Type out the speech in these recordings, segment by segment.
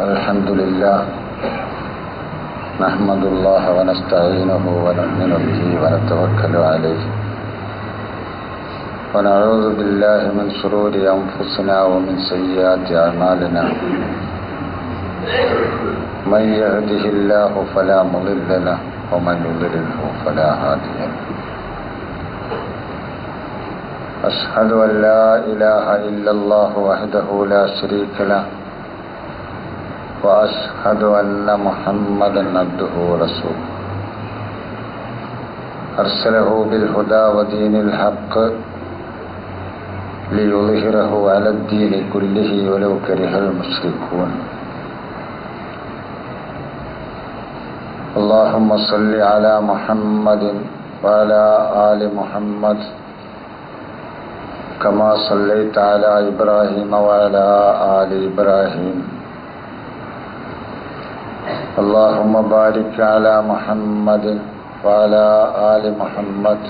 الحمد لله نحمد الله ونستعينه ونؤمن به ونتوكل عليه ونعوذ بالله من شرور أنفسنا ومن سيئات أعمالنا من يهده الله فلا مضل له ومن يضلله فلا هادي له. أشهد أن لا إله إلا الله وحده لا شريك له وأشهد أن محمدا عبده ورسوله أرسله بالهدى ودين الحق ليظهره على الدين كله ولو كره المشركون. اللهم صل على محمد وعلى آل محمد كما صليت على إبراهيم وعلى آل إبراهيم. اللهم بارك على محمد وعلى آل محمد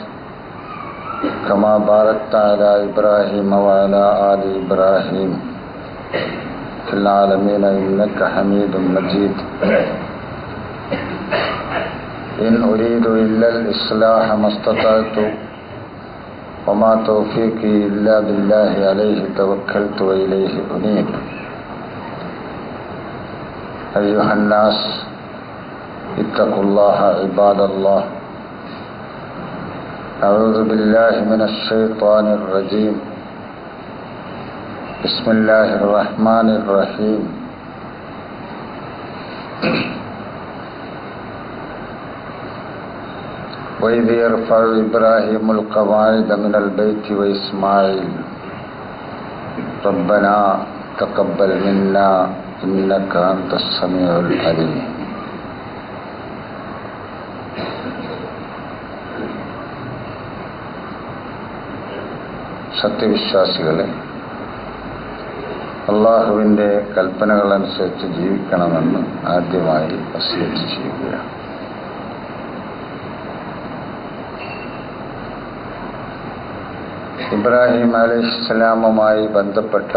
كما باركت على إبراهيم وعلى آل إبراهيم في العالمين إنك حميد مجيد. إن أريد إلا الإصلاح ما استطعت وما توفيقي إلا بالله عليه توكلت وإليه أنيب. أيها الناس اتقوا الله عباد الله. أعوذ بالله من الشيطان الرجيم. بسم الله الرحمن الرحيم. وإذ يرفع إبراهيم القواعد من البيت وإسماعيل ربنا تقبل منا إنك أنت السميع العليم. സത്യവിശ്വാസികളെ, അള്ളാഹുവിൻ്റെ കൽപ്പനകളനുസരിച്ച് ജീവിക്കണമെന്ന് ആദ്യമായി വസിയത്ത് ചെയ്യുകയാണ്. ഇബ്രാഹിം അലൈഹിസ്സലാമുമായി ബന്ധപ്പെട്ട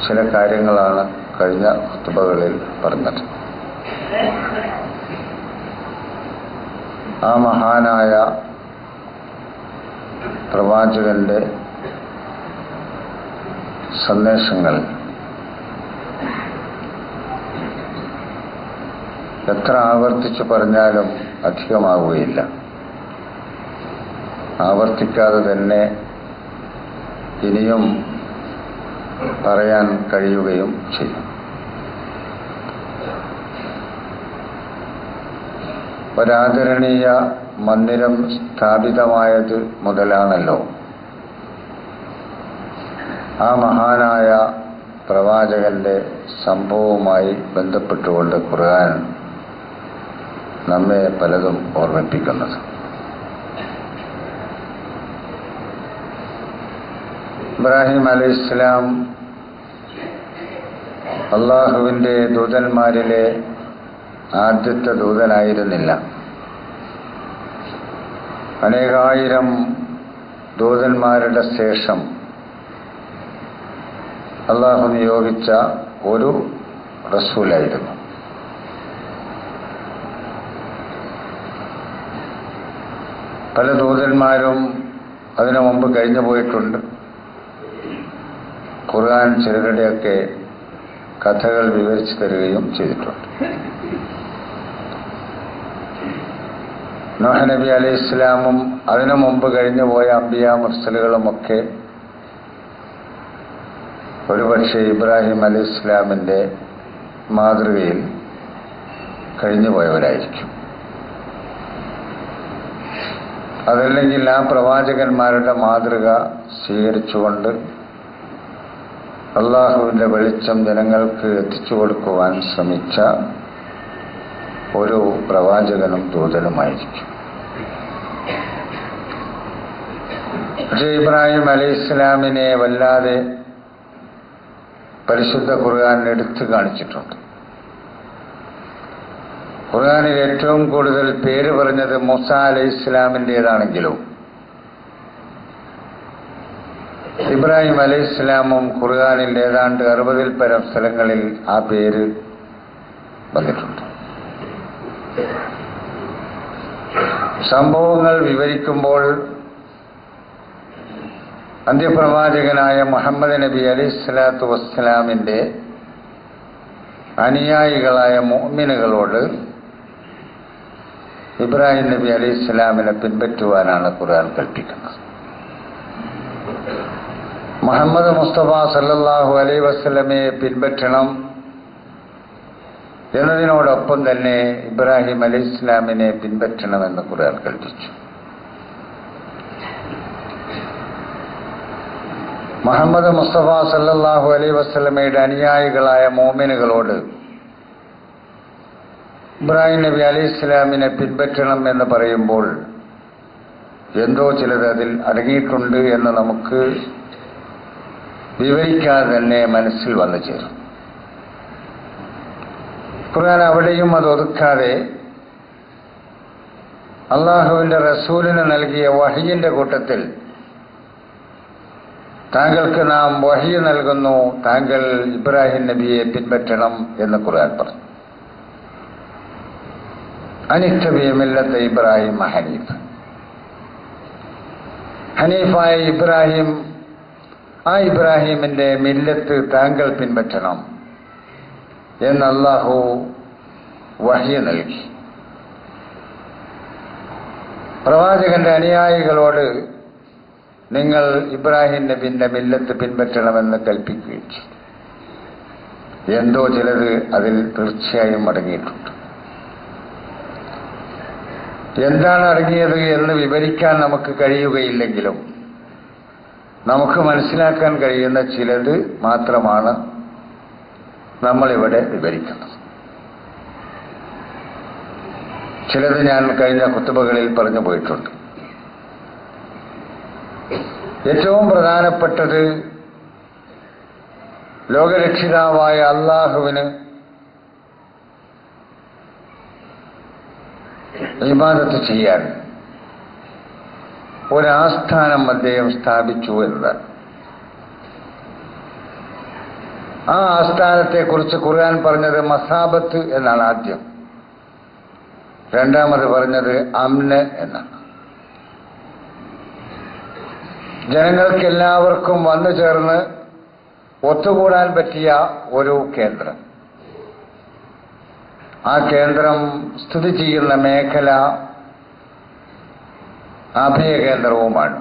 ചില കാര്യങ്ങളാണ് കഴിഞ്ഞ ഖുതുബകളിൽ പറഞ്ഞത്. ആ മഹാനായ പ്രവാചകന്റെ സന്ദേശങ്ങൾ എത്ര ആവർത്തിച്ചു പറഞ്ഞാലും അധികമാവുകയില്ല. ആവർത്തിക്കാതെ തന്നെ ഇനിയും പറയാൻ കഴിയുകയും ചെയ്യും. ഒരാദരണീയ മന്ദിരം സ്ഥാപിതമായത് മുതലാണല്ലോ ആ മഹാനായ പ്രവാചകന്റെ സംഭവവുമായി ബന്ധപ്പെട്ടുകൊണ്ട് ഖുർആൻ നമ്മെ പലതും ഓർമ്മിപ്പിക്കുന്നത്. ഇബ്രാഹിം അലൈഹിസ്സലാം അള്ളാഹുവിൻ്റെ ദൂതന്മാരിലെ ആദ്യത്തെ ദൂതനായിരുന്നില്ല. അനേകായിരം ദൂതന്മാരുടെ ശേഷം അള്ളാഹു നിയോഗിച്ച ഒരു റസൂലായിരുന്നു. പല ദൂതന്മാരും അതിനു മുമ്പ് കഴിഞ്ഞു പോയിട്ടുണ്ട്. ഖുർആൻ ചിലരുടെയൊക്കെ കഥകൾ വിവരിച്ചു തരികയും ചെയ്തിട്ടുണ്ട്. നൂഹ് നബി അലൈഹിസ്സലാമും അതിനു മുമ്പ് കഴിഞ്ഞു പോയ അംബിയാ മുർസലുകളുമൊക്കെ ഒരുപക്ഷെ ഇബ്രാഹിം അലൈഹിസ്സലാമിൻ്റെ മാതൃകയിൽ കഴിഞ്ഞുപോയവരായിരിക്കും. അതല്ലെങ്കിൽ ആ പ്രവാചകന്മാരുടെ മാതൃക സ്വീകരിച്ചുകൊണ്ട് അള്ളാഹുവിൻ്റെ വെളിച്ചം ജനങ്ങൾക്ക് എത്തിച്ചു കൊടുക്കുവാൻ ശ്രമിച്ച ഒരു പ്രവാചകനും ദൂതനുമായിരിക്കും. പക്ഷേ ഇബ്രാഹിം അലൈഹിസ്സലാമിനെ വല്ലാതെ പരിശുദ്ധ ഖുർആൻ എടുത്തു കാണിച്ചിട്ടുണ്ട്. ഖുർആനിൽ ഏറ്റവും കൂടുതൽ പേര് പറഞ്ഞത് മൂസാ അലൈഹിസ്സലാമിൻ്റേതാണെങ്കിലും ഇബ്രാഹിം അലൈഹിസ്സലാമും ഖുർആനിൽ ഏതാണ്ട് 60-ൽ പരം സ്ഥലങ്ങളിൽ ആ പേര് വന്നിട്ടുണ്ട്. സംഭവങ്ങൾ വിവരിക്കുമ്പോൾ അന്ത്യപ്രവാചകനായ മുഹമ്മദ് നബി അലൈഹിസ്സലാത്തു വസ്സലാമിന്റെ അനുയായികളായ മുഅ്മിനുകളോട് ഇബ്രാഹിം നബി അലൈഹിസ്സലാമിനെ പിൻപറ്റുവാനാണ് ഖുർആൻ കൽപ്പിക്കുന്നത്. മുഹമ്മദ് മുസ്തഫ സല്ലല്ലാഹു അലൈഹി വസല്ലമയെ പിൻപറ്റണം എന്നതിനോടൊപ്പം തന്നെ ഇബ്രാഹിം അലൈഹിസ്സലാമിനെ പിൻപറ്റണമെന്ന് ഖുർആൻ കൽപ്പിച്ചു. മുഹമ്മദ് മുസ്തഫ സല്ലല്ലാഹു അലൈഹി വസല്ലമയുടെ അനുയായികളായ മുഅ്മിനുകളോട് ഇബ്രാഹിം നബി അലൈഹിസ്സലാമിനെ പിൻപറ്റണം എന്ന് പറയുമ്പോൾ എന്തോ ചിലത് അതിൽ അടങ്ങിയിട്ടുണ്ട് എന്ന് നമുക്ക് വിവരിക്കാതെ തന്നെ മനസ്സിൽ വന്നു ചേരും. ഖുർആൻ അവിടെയും അത് ഒതുക്കാതെ അള്ളാഹുവിന്റെ റസൂലിന് നൽകിയ വഹയിന്റെ കൂട്ടത്തിൽ താങ്കൾക്ക് നാം വഹി നൽകുന്നു, താങ്കൾ ഇബ്രാഹിം നബിയെ പിൻപറ്റണം എന്ന് ഖുർആൻ പറഞ്ഞു. അനിത്തബിയ മില്ലത്തെ ഇബ്രാഹിം ഹനീഫ്, ഹനീഫായ ഇബ്രാഹിം, ആ ഇബ്രാഹിമിന്റെ മില്ലത്ത് താങ്കൾ പിൻപറ്റണം എന്ന് അല്ലാഹു വഹി നൽകി. പ്രവാചകന്റെ അനുയായികളോട് നിങ്ങൾ ഇബ്രാഹിം നബിന്റെ മില്ലത്ത് പിൻപറ്റണമെന്ന് കൽപ്പിക്കുകയും ചെയ്തു. എന്തോ ചിലത് അതിൽ തീർച്ചയായും അടങ്ങിയിട്ടുണ്ട്. എന്താണ് അടങ്ങിയത് എന്ന് വിവരിക്കാൻ നമുക്ക് കഴിയുകയില്ലെങ്കിലും നമുക്ക് മനസ്സിലാക്കാൻ കഴിയുന്ന ചിലത് മാത്രമാണ് നമ്മളിവിടെ വിവരിക്കുന്നത്. ചിലത് ഞാൻ കഴിഞ്ഞ ഖുതുബകളിൽ പറഞ്ഞു പോയിട്ടുണ്ട്. ഏറ്റവും പ്രധാനപ്പെട്ടത് ലോകരക്ഷിതാവായ അല്ലാഹുവിന് ഇബാദത്ത് ചെയ്യാൻ ഒരാസ്ഥാനം അദ്ദേഹം സ്ഥാപിച്ചു എന്നതാണ്. ആ ആസ്ഥാനത്തെക്കുറിച്ച് ഖുർആൻ പറഞ്ഞത് മസാബത്ത് എന്നാണ് ആദ്യം, രണ്ടാമത് പറഞ്ഞത് അംന് എന്നാണ്. ജനങ്ങൾക്കെല്ലാവർക്കും വന്നു ചേർന്ന് ഒത്തുകൂടാൻ പറ്റിയ ഒരു കേന്ദ്രം. ആ കേന്ദ്രം സ്ഥിതി ചെയ്യുന്ന മേഖല അഭയകേന്ദ്രവുമാണ്.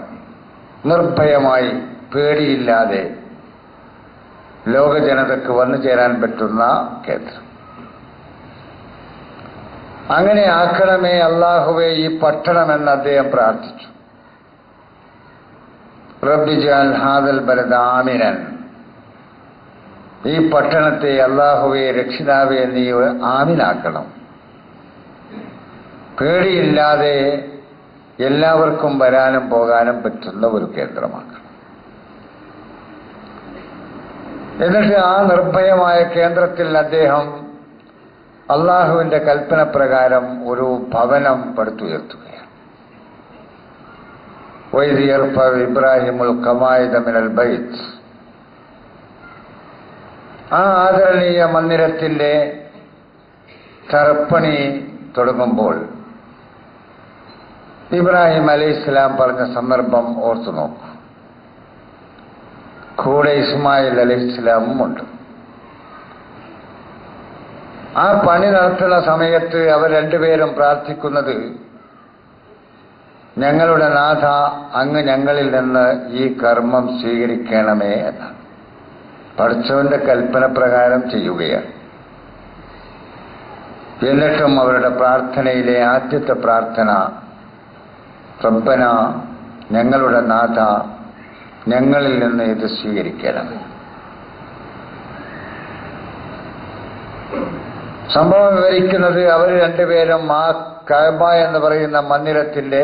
നിർഭയമായി പേടിയില്ലാതെ ലോക ജനതയ്ക്ക് വന്നു ചേരാൻ പറ്റുന്ന കേന്ദ്രം. അങ്ങനെ ആക്കണമേ അല്ലാഹുവേ ഈ പട്ടണമെന്ന് അദ്ദേഹം പ്രാർത്ഥിച്ചു. റബ്ബി ജഅൽ ഹാദൽ ബലദ ആമിനൻ, ഈ പട്ടണത്തെ അല്ലാഹുവേ രക്ഷിതാവേ നീ ആമിനാക്കണം, പേടിയില്ലാതെ എല്ലാവർക്കും വരാനും പോകാനും പറ്റുന്ന ഒരു കേന്ദ്രമാക്കണം. എന്നിട്ട് ആ നിർഭയമായ കേന്ദ്രത്തിൽ അദ്ദേഹം അള്ളാഹുവിന്റെ കൽപ്പന പ്രകാരം ഒരു ഭവനം പടുത്തുയർത്തുകയാണ്. വൈദ് യർഫഉ ഇബ്രാഹിമുൽ ഖവായിദ മിനൽ ബൈത്ത്, ആ ആദരണീയ മന്ദിരത്തിന്റെ തറപ്പണി തുടങ്ങുമ്പോൾ ഇബ്രാഹിം അലൈഹിസ്സലാം പറഞ്ഞ സന്ദർഭം ഓർത്തു നോക്കൂ. കൂടെ ഇസ്മായിൽ അലൈഹിസ്സലാമും ഉണ്ട്. ആ പണി നടത്തുന്ന സമയത്ത് അവർ രണ്ടുപേരും പ്രാർത്ഥിക്കുന്നത്, ഞങ്ങളുടെ നാഥ, അങ്ങ് ഞങ്ങളിൽ നിന്ന് ഈ കർമ്മം സ്വീകരിക്കണമേ എന്നാണ്. പടച്ചവന്റെ കൽപ്പന പ്രകാരം ചെയ്യുകയാണ്. എന്നിട്ടും അവരുടെ പ്രാർത്ഥനയിലെ ആദ്യത്തെ പ്രാർത്ഥന, റബ്ബന, ഞങ്ങളുടെ നാഥ, ഞങ്ങളിൽ നിന്ന് ഇത് സ്വീകരിക്കണമേ. സംഭവം വിവരിക്കുന്നത് അവർ രണ്ടുപേരും ആ കഅബ എന്ന് പറയുന്ന മന്ദിരത്തിന്റെ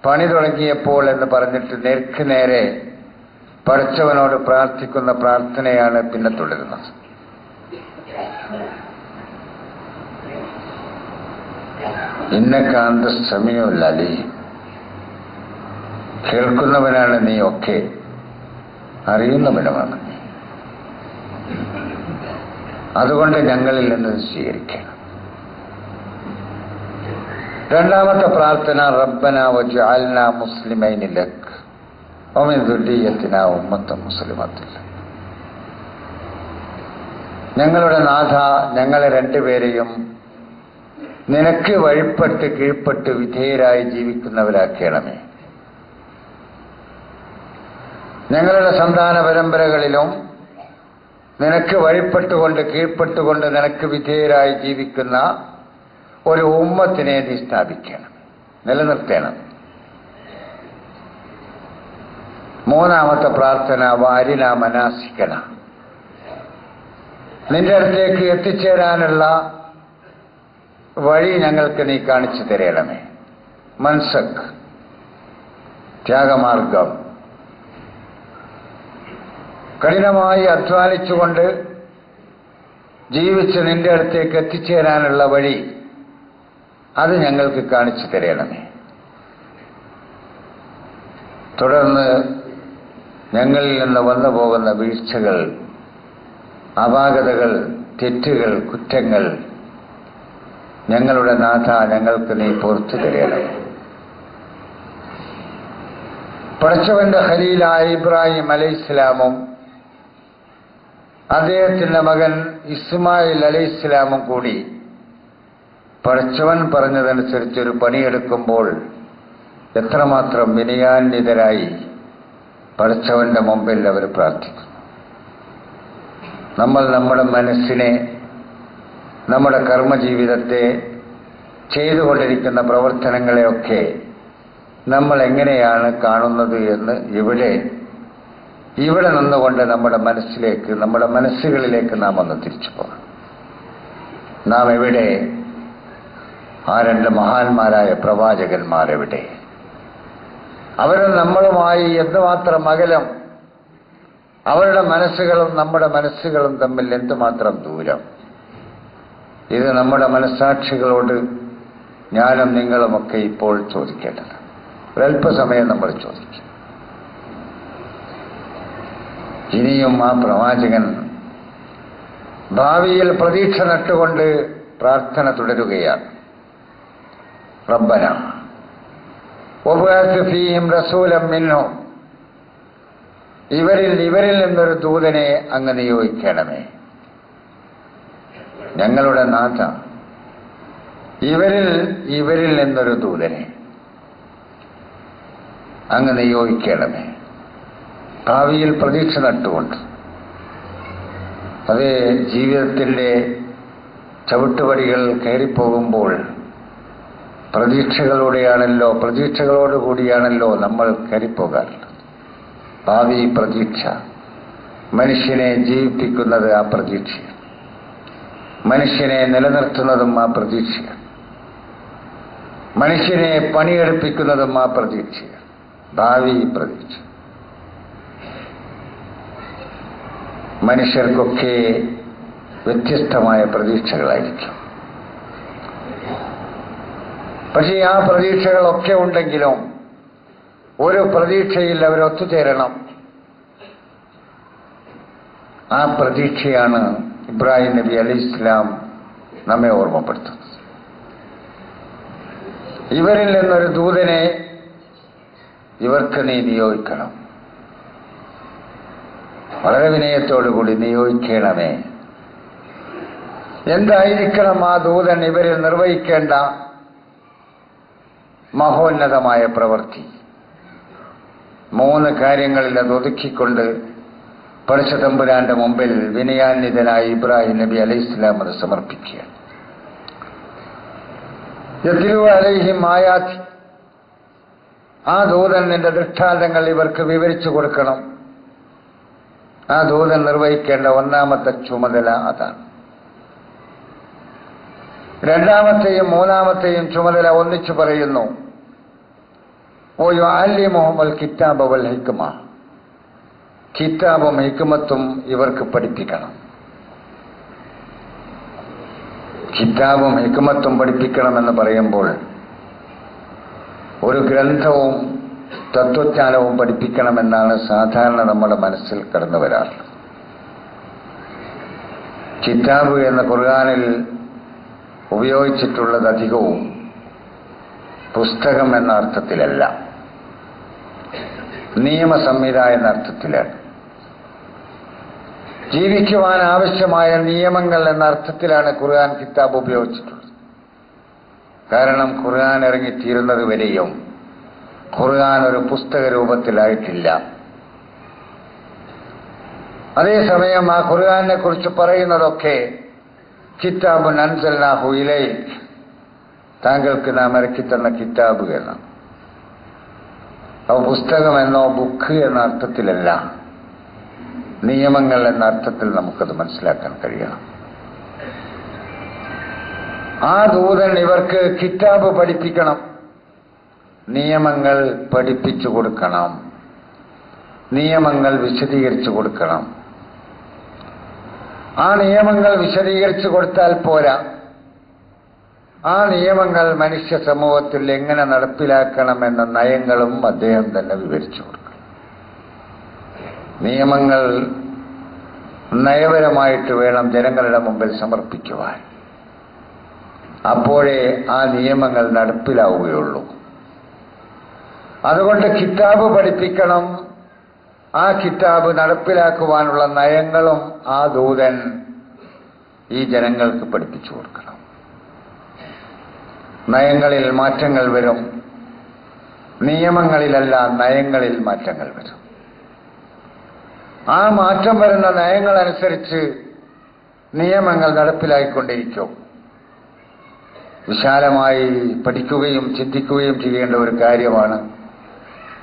പണി തുടങ്ങിയപ്പോൾ എന്ന് പറഞ്ഞിട്ട് നേർക്ക് നേരെ പടച്ചവനോട് പ്രാർത്ഥിക്കുന്ന പ്രാർത്ഥനയാണ് പിന്നെ തുടരുന്നത്. ഇന്നക അന്ത സമീഉൽ അലീം, കേൾക്കുന്നവനാണ് നീ ഒക്കെ, അറിയുന്നവനുമാണ്. അതുകൊണ്ട് ഞങ്ങളിൽ നിന്ന് സ്വീകരിക്കണം. രണ്ടാമത്തെ പ്രാർത്ഥന, റബ്ബന വജഅൽനാ മുസ്ലിമൈനി ലക് വമിൻ ദുർരിയ്യത്തിനാ ഉമ്മത്തൻ മുസ്ലിമത്തൻ ലക്. ഞങ്ങളുടെ നാഥ, ഞങ്ങളെ രണ്ടുപേരെയും നിനക്ക് വഴിപ്പെട്ട് കീഴ്പ്പെട്ട് വിധേയരായി ജീവിക്കുന്നവരാക്കണമേ. ഞങ്ങളുടെ സന്താന പരമ്പരകളിലും നിനക്ക് വഴിപ്പെട്ടുകൊണ്ട് കീഴ്പ്പെട്ടുകൊണ്ട് നിനക്ക് വിധേയരായി ജീവിക്കുന്ന ഒരു ഉമ്മത്തിനെ നീ സ്ഥാപിക്കണം, നിലനിർത്തണം. മൂന്നാമത്തെ പ്രാർത്ഥന, വാരിന മനാസിക്കന, നിന്റെ അടുത്തേക്ക് എത്തിച്ചേരാനുള്ള വഴി ഞങ്ങൾക്ക് നീ കാണിച്ചു തരണമേ. മൻസക്, ത്യാഗമാർഗം, കഠിനമായി അധ്വാനിച്ചുകൊണ്ട് ജീവിച്ച് നിന്റെ അടുത്തേക്ക് എത്തിച്ചേരാനുള്ള വഴി അത് ഞങ്ങൾക്ക് കാണിച്ചു തരണമേ. തുടർന്ന് ഞങ്ങളിൽ നിന്ന് വന്നു പോകുന്ന വീഴ്ചകൾ, അപാകതകൾ, തെറ്റുകൾ, കുറ്റങ്ങൾ ഞങ്ങളുടെ നാഥ ഞങ്ങൾക്ക് നീ പുറത്തു തരണമേ. പടച്ചവന്റെ ഖലീലായ ഇബ്രാഹിം അലൈഹിസ്സലാമും അദ്ദേഹത്തിന്റെ മകൻ ഇസ്മായിൽ അലൈഹിസ്സലാമും കൂടി പടച്ചവൻ പറഞ്ഞതനുസരിച്ചൊരു പണിയെടുക്കുമ്പോൾ എത്രമാത്രം വിനയാന്വിതരായി പടച്ചവന്റെ മുമ്പിൽ അവർ പ്രാർത്ഥിക്കുന്നു. നമ്മൾ നമ്മുടെ മനസ്സിനെ, നമ്മുടെ കർമ്മജീവിതത്തെ, ചെയ്തുകൊണ്ടിരിക്കുന്ന പ്രവർത്തനങ്ങളെയൊക്കെ നമ്മൾ എങ്ങനെയാണ് കാണുന്നത് എന്ന് ഇവിടെ നിന്നുകൊണ്ട് നമ്മുടെ മനസ്സിലേക്ക്, നമ്മുടെ മനസ്സുകളിലേക്ക് നാം ഒന്ന് തിരിച്ചു പോകണം. നാം എവിടെ? ആ രണ്ട് മഹാന്മാരായ പ്രവാചകന്മാരെവിടെ? അവരും നമ്മളുമായി എന്തുമാത്രം അകലം, അവരുടെ മനസ്സുകളും നമ്മുടെ മനസ്സുകളും തമ്മിൽ എന്തുമാത്രം ദൂരം. ഇത് നമ്മുടെ മനസ്സാക്ഷികളോട് ഞാനും നിങ്ങളുമൊക്കെ ഇപ്പോൾ ചോദിക്കേണ്ടത്. ഒരല്പസമയം നമ്മൾ ചോദിക്കും. ഇനിയും ആ പ്രവാചകൻ ഭാവിയിൽ പ്രതീക്ഷ നട്ടുകൊണ്ട് പ്രാർത്ഥന തുടരുകയാണ്. റബ്ബന വബഅസ് ഫീഹിം റസൂലൻ മിൻഹും, ഇവരിൽ നിന്നൊരു ദൂതനെ അങ്ങ് നിയോഗിക്കണമേ. ഞങ്ങളുടെ നാഥ, ഇവരിൽ നിന്നൊരു ദൂതനെ അങ്ങ് നിയോഗിക്കണമേ. ഭാവിയിൽ പ്രതീക്ഷ നട്ടുകൊണ്ട്, അത് ജീവിതത്തിൻ്റെ ചവിട്ടുപടികൾ കയറിപ്പോകുമ്പോൾ പ്രതീക്ഷകളോടുകൂടിയാണല്ലോ നമ്മൾ കയറിപ്പോകാറുള്ളത്. ഭാവി പ്രതീക്ഷ, മനുഷ്യനെ ജീവിപ്പിക്കുന്നത് ആ പ്രതീക്ഷയാണ്, മനുഷ്യനെ നിലനിർത്തുന്നതും ആ പ്രതീക്ഷയാണ്, മനുഷ്യനെ പണിയെടുപ്പിക്കുന്നതും ആ പ്രതീക്ഷയാണ്. ഭാവി പ്രതീക്ഷ. മനുഷ്യർക്കൊക്കെ വ്യത്യസ്തമായ പ്രതീക്ഷകളായിരിക്കും. പക്ഷേ ആ പ്രതീക്ഷകളൊക്കെ ഉണ്ടെങ്കിലും ഒരു പ്രതീക്ഷയിൽ അവരൊത്തുചേരണം. ആ പ്രതീക്ഷയാണ് ഇബ്രാഹിം നബി അലൈഹിസ്സലാം നമ്മെ ഓർമ്മപ്പെടുത്തുന്നത്. ഇവരിൽ നിന്നൊരു ദൂതനെ ഇവർക്ക് നീ നിയോഗിക്കണം, വളരെ വിനയത്തോടുകൂടി നിയോഗിക്കണമേ. എന്തായിരിക്കണം ആ ദൂതൻ ഇവരിൽ നിർവഹിക്കേണ്ട മഹോന്നതമായ പ്രവൃത്തി? 3 കാര്യങ്ങളിൽ അത് ഒതുക്കിക്കൊണ്ട് പടച്ച തമ്പുരാന്റെ മുമ്പിൽ വിനയാന്വിതനായി ഇബ്രാഹിം നബി അലൈഹിസ്സലാം അത് സമർപ്പിക്കുകയാണ്. യത്ലു അലൈഹിം ആയാതി, ആ ദൂതൻ നിന്റെ ദൃഷ്ടാന്തങ്ങൾ ഇവർക്ക് വിവരിച്ചു കൊടുക്കണം. ആ ദൂതൻ നിർവഹിക്കേണ്ട 1ാമത്തെ ചുമതല അതാണ്. 2ാമത്തെയും 3ാമത്തെയും ചുമതല ഒന്നിച്ചു പറയുന്നു. വയുഅല്ലിമുഹുൽ കിതാബ വൽ ഹിക്മ, കിതാബും ഹിക്മത്തും ഇവർക്ക് പഠിപ്പിക്കണം. കിതാബും ഹിക്മത്തും പഠിപ്പിക്കണമെന്ന് പറയുമ്പോൾ ഒരു ഗ്രന്ഥവും തത്വജ്ഞാനവും പഠിപ്പിക്കണമെന്നാണ് സാധാരണ നമ്മുടെ മനസ്സിൽ കടന്നു വരാറുള്ളത്. കിതാബ് എന്ന ഖുർആനിൽ ഉപയോഗിച്ചിട്ടുള്ളത് അധികവും പുസ്തകം എന്ന അർത്ഥത്തിലല്ല, നിയമസംഹിത എന്ന അർത്ഥത്തിലാണ്. ജീവിക്കുവാൻ ആവശ്യമായ നിയമങ്ങൾ എന്ന അർത്ഥത്തിലാണ് ഖുർആൻ കിതാബ് ഉപയോഗിച്ചിട്ടുള്ളത്. കാരണം ഖുർആൻ ഇറങ്ങിത്തീരുന്നത് വരെയും ഖുർആൻ ഒരു പുസ്തക രൂപത്തിലായിട്ടില്ല. അതേസമയം ആ ഖുർആനെ കുറിച്ച് പറയുന്നതൊക്കെ കിതാബുൻ അൻസൽനാഹു ഇലൈക്, താങ്കൾക്ക് നാം ഇറക്കിത്തന്ന കിതാബ് എന്നാണ്. പുസ്തകമെന്നോ ബുക്ക് എന്ന അർത്ഥത്തിലല്ല, നിയമങ്ങൾ എന്ന അർത്ഥത്തിൽ നമുക്കത് മനസ്സിലാക്കാൻ കഴിയണം. ആ ദൂതൻ ഇവർക്ക് കിതാബ് പഠിപ്പിക്കണം, നിയമങ്ങൾ പഠിപ്പിച്ചു കൊടുക്കണം, നിയമങ്ങൾ വിശദീകരിച്ചു കൊടുക്കണം. ആ നിയമങ്ങൾ വിശദീകരിച്ചു കൊടുത്താൽ പോരാ, ആ നിയമങ്ങൾ മനുഷ്യ സമൂഹത്തിൽ എങ്ങനെ നടപ്പിലാക്കണമെന്ന നയങ്ങളും അദ്ദേഹം തന്നെ വിവരിച്ചു കൊടുക്കണം. നിയമങ്ങൾ നയപരമായിട്ട് വേണം ജനങ്ങളുടെ മുമ്പിൽ സമർപ്പിക്കുവാൻ. അപ്പോഴേ ആ നിയമങ്ങൾ നടപ്പിലാവുകയുള്ളൂ. അതുകൊണ്ട് കിതാബ് പഠിപ്പിക്കണം, ആ കിതാബ് നടപ്പിലാക്കുവാനുള്ള നയങ്ങളും ആ ദൂതൻ ഈ ജനങ്ങൾക്ക് പഠിപ്പിച്ചു കൊടുക്കണം. നയങ്ങളിൽ മാറ്റങ്ങൾ വരും, നിയമങ്ങളിലല്ല നയങ്ങളിൽ മാറ്റങ്ങൾ വരും. ആ മാറ്റം വരുന്ന നയങ്ങൾ അനുസരിച്ച് നിയമങ്ങൾ നടപ്പിലായിക്കൊണ്ടിരിക്കും. വിശാലമായി പഠിക്കുകയും ചിന്തിക്കുകയും ചെയ്യേണ്ട ഒരു കാര്യമാണ്.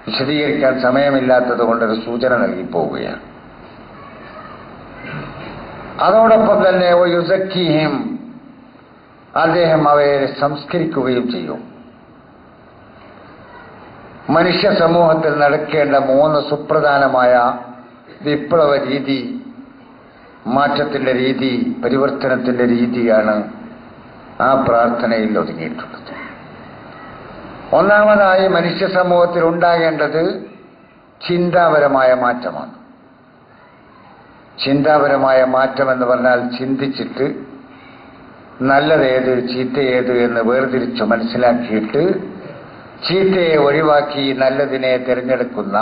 വിശദീകരിക്കാൻ സമയമില്ലാത്തത് കൊണ്ടൊരു സൂചന നൽകിപ്പോവുകയാണ്. അതോടൊപ്പം തന്നെ യുസക്കിഹിം, അദ്ദേഹം അവയെ സംസ്കരിക്കുകയും ചെയ്യും. മനുഷ്യ സമൂഹത്തിൽ നടക്കേണ്ട 3 സുപ്രധാനമായ വിപ്ലവ രീതി, മാറ്റത്തിന്റെ രീതി, പരിവർത്തനത്തിന്റെ രീതിയാണ് ആ പ്രാർത്ഥനയിൽ ഒതുങ്ങിയിട്ടുള്ളത്. ഒന്നാമതായി മനുഷ്യ സമൂഹത്തിൽ ഉണ്ടാകേണ്ടത് ചിന്താപരമായ മാറ്റമാണ്. ചിന്താപരമായ മാറ്റം എന്ന് പറഞ്ഞാൽ ചിന്തിച്ചിട്ട് നല്ലതേത് ചീത്തയേത് എന്ന് വേർതിരിച്ച് മനസ്സിലാക്കിയിട്ട് ചീത്തയെ ഒഴിവാക്കി നല്ലതിനെ തിരഞ്ഞെടുക്കുന്ന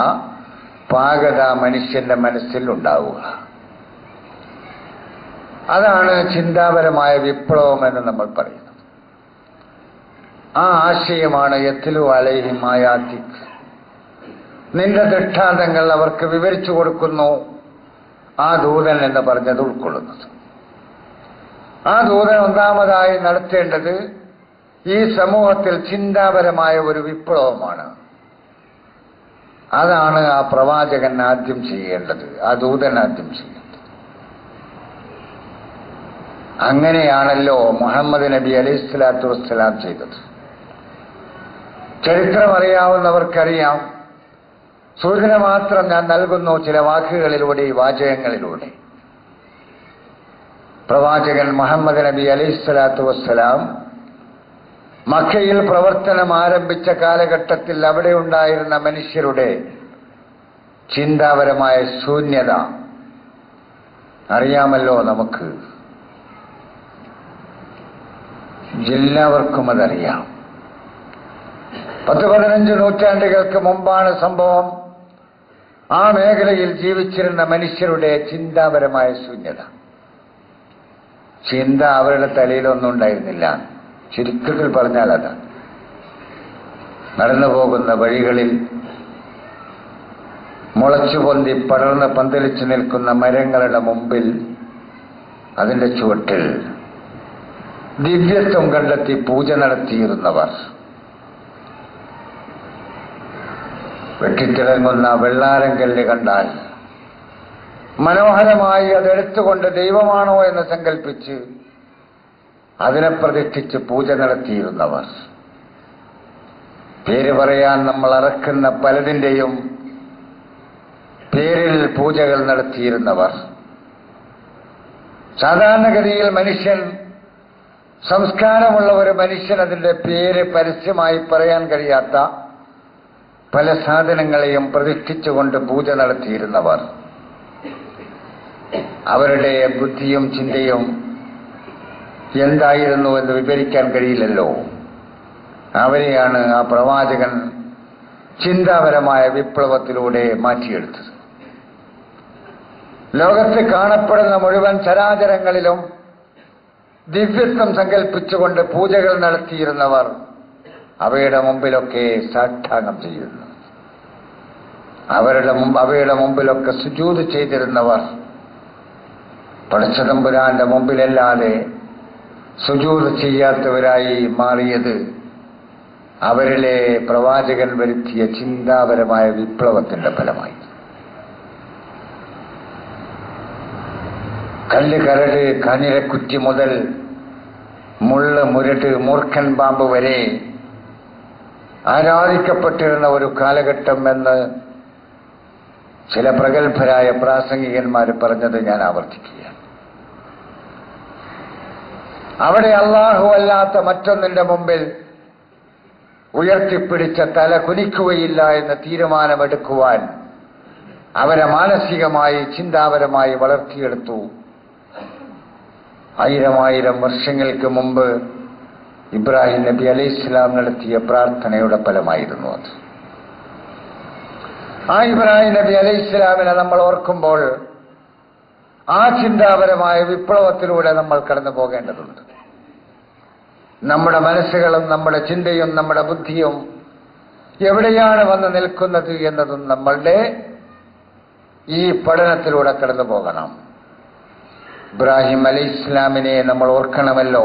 പാകത മനുഷ്യന്റെ മനസ്സിൽ ഉണ്ടാവുക. അതാണ് ചിന്താപരമായ വിപ്ലവം എന്ന് നമ്മൾ പറയുന്നത്. ആ ആശയമാണ് യത്ലു അലൈഹിം ആയാതിക്, നിന്റെ ദൃഷ്ടാന്തങ്ങൾ അവർക്ക് വിവരിച്ചു കൊടുക്കുന്നു ആ ദൂതൻ എന്ന് പറഞ്ഞത് ഉൾക്കൊള്ളുന്നത്. ആ ദൂതൻ ഒന്നാമതായി നടത്തേണ്ടത് ഈ സമൂഹത്തിൽ ചിന്താപരമായ ഒരു വിപ്ലവമാണ്. അതാണ് ആ പ്രവാചകൻ ആദ്യം ചെയ്യേണ്ടത്, ആ ദൂതൻ ആദ്യം ചെയ്യേണ്ടത്. അങ്ങനെയാണല്ലോ മുഹമ്മദ് നബി അലൈഹിസ്സലാത്തു വസ്സലാം ചെയ്തത്. ചരിത്രമറിയാവുന്നവർക്കറിയാം. സൂചന മാത്രം ഞാൻ നൽകുന്നു ചില വാക്കുകളിലൂടെ, വാചകങ്ങളിലൂടെ. പ്രവാചകൻ മുഹമ്മദ് നബി അലൈഹിസ്സലാത്തു വസ്സലാം മക്കയിൽ പ്രവർത്തനം ആരംഭിച്ച കാലഘട്ടത്തിൽ അവിടെ ഉണ്ടായിരുന്ന മനുഷ്യരുടെ ചിന്താപരമായ ശൂന്യത അറിയാമല്ലോ നമുക്ക്. എല്ലാവർക്കും അതറിയാം. 10-15 നൂറ്റാണ്ടുകൾക്ക് മുമ്പാണ് സംഭവം. ആ മേഖലയിൽ ജീവിച്ചിരുന്ന മനുഷ്യരുടെ ചിന്താപരമായ ശൂന്യത. ചിന്ത അവരുടെ തലയിലൊന്നും ഉണ്ടായിരുന്നില്ല. ചുരുക്കത്തിൽ പറഞ്ഞാൽ അതാണ്. നടന്നു പോകുന്ന വഴികളിൽ മുളച്ചുപൊന്തി പടർന്ന് പന്തലിച്ചു നിൽക്കുന്ന മരങ്ങളുടെ മുമ്പിൽ, അതിന്റെ ചുവട്ടിൽ ദിവ്യത്വം കണ്ടെത്തി പൂജ നടത്തിയിരുന്നവർ, വെട്ടിത്തിളങ്ങുന്ന വെള്ളാരം കല്ല് കണ്ടാൽ മനോഹരമായി അതെടുത്തുകൊണ്ട് ദൈവമാണോ എന്ന് സങ്കല്പിച്ച് അതിനെ പ്രതിഷ്ഠിച്ച് പൂജ നടത്തിയിരുന്നവർ, പേര് പറയാൻ നമ്മൾ അറക്കുന്ന പലതിൻ്റെയും പേരിൽ പൂജകൾ നടത്തിയിരുന്നവർ. സാധാരണഗതിയിൽ മനുഷ്യൻ, സംസ്കാരമുള്ള ഒരു മനുഷ്യൻ അതിന്റെ പേര് പരസ്യമായി പറയാൻ കഴിയാത്ത പല സാധനങ്ങളെയും പ്രതിഷ്ഠിച്ചുകൊണ്ട് പൂജ നടത്തിയിരുന്നവർ, അവരുടെ ബുദ്ധിയും ചിന്തയും എന്തായിരുന്നു എന്ന് വിവരിക്കാൻ കഴിയില്ലല്ലോ. അവരെയാണ് ആ പ്രവാചകൻ ചിന്താപരമായ വിപ്ലവത്തിലൂടെ മാറ്റിയെടുത്തത്. ലോകത്ത് കാണപ്പെടുന്ന മുഴുവൻ ചരാചരങ്ങളിലും ദിവ്യത്വം സങ്കല്പിച്ചുകൊണ്ട് പൂജകൾ നടത്തിയിരുന്നവർ അവയുടെ മുമ്പിലൊക്കെ സാഷ്ടാംഗം ചെയ്യുന്നു. അവയുടെ മുമ്പിലൊക്കെ സുജൂദ് ചെയ്തിരുന്നവർ പടച്ചതമ്പുരാന്റെ മുമ്പിലല്ലാതെ സുജൂദ് ചെയ്യാത്തവരായി മാറിയത് അവരിലെ പ്രവാചകൻ വരുത്തിയ ചിന്താപരമായ വിപ്ലവത്തിന്റെ ഫലമായി. കല്ല്, കരട്, കാഞ്ഞിരക്കുറ്റി മുതൽ മുള്ള്, മുരട്, മൂർഖൻ പാമ്പ് വരെ ആരാധിക്കപ്പെട്ടിരുന്ന ഒരു കാലഘട്ടം എന്ന് ചില പ്രഗത്ഭരായ പ്രാസംഗികന്മാർ പറഞ്ഞത് ഞാൻ ആവർത്തിക്കുകയാണ്. അവിടെ അല്ലാഹു അല്ലാത്ത മറ്റൊന്നിന്റെ മുമ്പിൽ ഉയർത്തിപ്പിടിച്ച തല കുനിക്കുകയില്ല എന്ന തീരുമാനമെടുക്കുവാൻ അവരെ മാനസികമായി ചിന്താപരമായി വളർത്തിയെടുത്തു. 1000 വർഷങ്ങൾക്ക് മുമ്പ് ഇബ്രാഹിം നബി അലൈഹിസ്സലാം നടത്തിയ പ്രാർത്ഥനയുടെ ഫലമായിരുന്നു അത്. ആ ഇബ്രാഹിം നബി അലൈഹിസ്സലാമിനെ നമ്മൾ ഓർക്കുമ്പോൾ ആ ചിന്താപരമായ വിപ്ലവത്തിലൂടെ നമ്മൾ കടന്നു പോകേണ്ടതുണ്ട്. നമ്മുടെ മനസ്സുകളും നമ്മുടെ ചിന്തയും നമ്മുടെ ബുദ്ധിയും എവിടെയാണ് വന്ന് നിൽക്കുന്നത് എന്നതും നമ്മളുടെ ഈ പഠനത്തിലൂടെ കടന്നു പോകണം. ഇബ്രാഹിം അലൈഹിസ്സലാമിനെ നമ്മൾ ഓർക്കണമല്ലോ.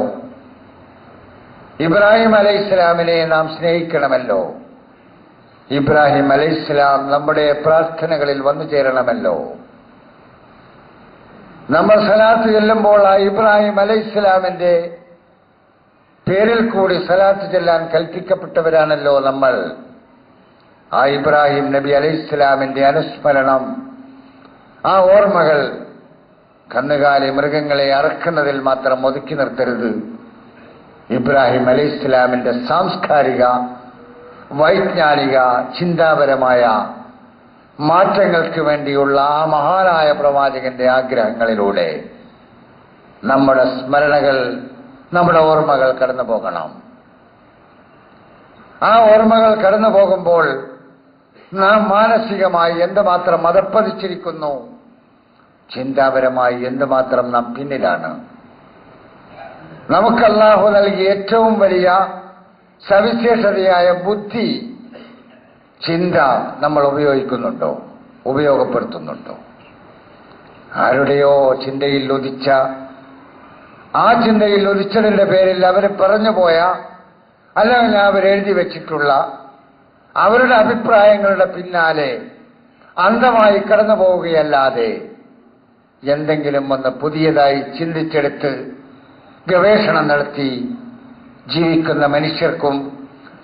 ഇബ്രാഹിം അലൈഹിസ്സലാമിനെ നാം സ്നേഹിക്കണമല്ലോ. ഇബ്രാഹിം അലൈഹിസ്സലാം നമ്മുടെ പ്രാർത്ഥനകളിൽ വന്നു ചേരണമല്ലോ. നമ്മൾ സലാത്ത് ചെല്ലുമ്പോൾ ആ ഇബ്രാഹിം അലൈഹിസ്സലാമിന്റെ പേരിൽ കൂടി സലാത്ത് ചെല്ലാൻ കൽപ്പിക്കപ്പെട്ടവരാണല്ലോ നമ്മൾ. ആ ഇബ്രാഹിം നബി അലൈഹിസ്സലാമിന്റെ അനുസ്മരണം, ആ ഓർമ്മകൾ കന്നുകാലി മൃഗങ്ങളെ അറക്കുന്നതിൽ മാത്രം ഒതുക്കി നിർത്തരുത്. ഇബ്രാഹിം അലൈഹിസ്സലാമിന്റെ സാംസ്കാരിക, വൈജ്ഞാനിക, ചിന്താപരമായ മാറ്റങ്ങൾക്ക് വേണ്ടിയുള്ള ആ മഹാനായ പ്രവാചകന്റെ ആഗ്രഹങ്ങളിലൂടെ നമ്മുടെ സ്മരണകൾ, നമ്മുടെ ഓർമ്മകൾ കടന്നു പോകണം. ആ ഓർമ്മകൾ കടന്നു പോകുമ്പോൾ നാം മാനസികമായി എന്തുമാത്രം മതപ്പതിച്ചിരിക്കുന്നു, ചിന്താപരമായി എന്തുമാത്രം നാം പിന്നിലാണ്. നമുക്ക് അല്ലാഹു നൽകിയ ഏറ്റവും വലിയ സവിശേഷതയായ ബുദ്ധി, ചിന്ത നമ്മൾ ഉപയോഗിക്കുന്നുണ്ടോ, ഉപയോഗപ്പെടുത്തുന്നുണ്ടോ? ആരുടെയോ ചിന്തയിൽ ഉദിച്ച, ആ ചിന്തയിൽ ഉദിച്ചതിന്റെ പേരിൽ അവർ പറഞ്ഞുപോയ, അല്ലെങ്കിൽ അവരെഴുതി വെച്ചിട്ടുള്ള അവരുടെ അഭിപ്രായങ്ങളുടെ പിന്നാലെ അന്ധമായി കടന്നു പോവുകയല്ലാതെ എന്തെങ്കിലും ഒന്ന് പുതിയതായി ചിന്തിച്ചെടുത്ത് ഗവേഷണം നടത്തി ജീവിക്കുന്ന മനുഷ്യർക്കും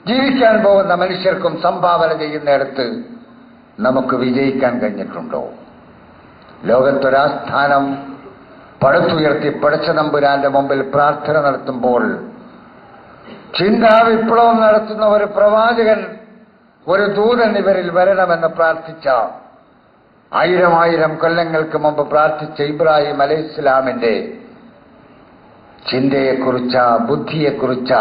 ജീവിക്കാൻ പോകുന്ന മനുഷ്യർക്കും സംഭാവന ചെയ്യുന്നിടത്ത് നമുക്ക് വിജയിക്കാൻ കഴിഞ്ഞിട്ടുണ്ടോ? ലോകത്തൊരാസ്ഥാനം പടുത്തുയർത്തി പടച്ചതമ്പുരാന്റെ മുമ്പിൽ പ്രാർത്ഥന നടത്തുമ്പോൾ ചിന്താ വിപ്ലവം നടത്തുന്ന ഒരു പ്രവാചകൻ, ഒരു ദൂതൻ ഇവരിൽ വരണമെന്ന് പ്രാർത്ഥിച്ച, 1000 കൊല്ലങ്ങൾക്ക് മുമ്പ് പ്രാർത്ഥിച്ച ഇബ്രാഹിം അലൈഹിസ്സലാമിന്റെ ചിന്തയെക്കുറിച്ച, ബുദ്ധിയെക്കുറിച്ച